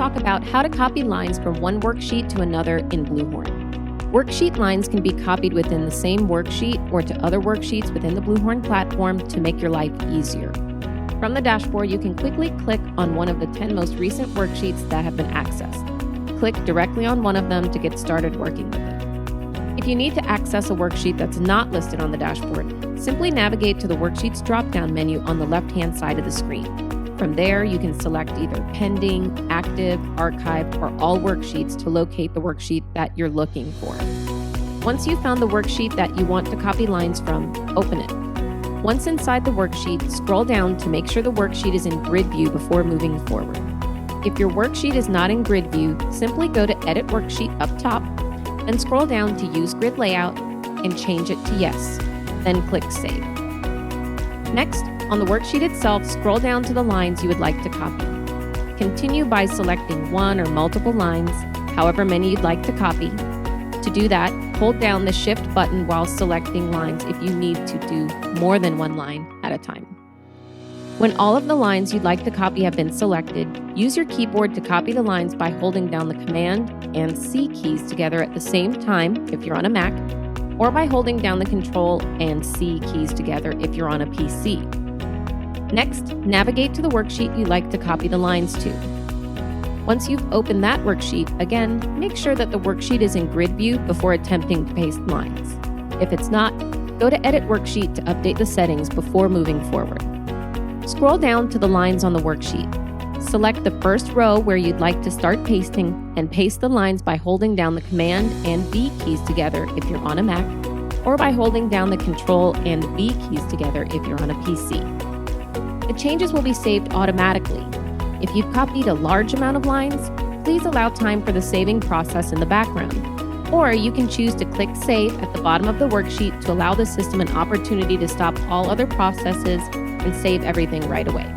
talk about how to copy lines from one worksheet to another in BluHorn. Worksheet lines can be copied within the same worksheet or to other worksheets within the BluHorn platform to make your life easier. From the dashboard, you can quickly click on one of the 10 most recent worksheets that have been accessed. Click directly on one of them to get started working with it. If you need to access a worksheet that's not listed on the dashboard, simply navigate to the Worksheets drop-down menu on the left-hand side of the screen. From there, you can select either Pending, Active, Archive, or All Worksheets to locate the worksheet that you're looking for. Once you've found the worksheet that you want to copy lines from, open it. Once inside the worksheet, scroll down to make sure the worksheet is in grid view before moving forward. If your worksheet is not in grid view, simply go to Edit Worksheet up top, and scroll down to Use Grid Layout and change it to Yes, then click Save. Next, on the worksheet itself, scroll down to the lines you would like to copy. Continue by selecting one or multiple lines, however many you'd like to copy. To do that, hold down the Shift button while selecting lines if you need to do more than one line at a time. When all of the lines you'd like to copy have been selected, use your keyboard to copy the lines by holding down the Command and C keys together at the same time if you're on a Mac, or by holding down the Control and C keys together if you're on a PC. Next, navigate to the worksheet you'd like to copy the lines to. Once you've opened that worksheet, again, make sure that the worksheet is in grid view before attempting to paste lines. If it's not, go to Edit Worksheet to update the settings before moving forward. Scroll down to the lines on the worksheet. Select the first row where you'd like to start pasting and paste the lines by holding down the Command and V keys together if you're on a Mac, or by holding down the Control and V keys together if you're on a PC. The changes will be saved automatically. If you've copied a large amount of lines, please allow time for the saving process in the background, or you can choose to click Save at the bottom of the worksheet to allow the system an opportunity to stop all other processes and save everything right away.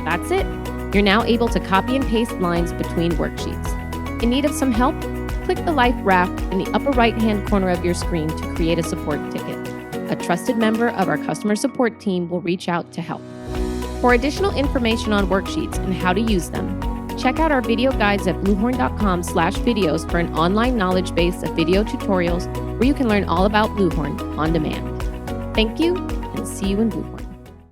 That's it. You're now able to copy and paste lines between worksheets. In need of some help? Click the life raft in the upper right-hand corner of your screen to create a support ticket. A trusted member of our customer support team will reach out to help. For additional information on worksheets and how to use them, check out our video guides at bluhorn.com/videos for an online knowledge base of video tutorials where you can learn all about BluHorn on demand. Thank you, and see you in BluHorn.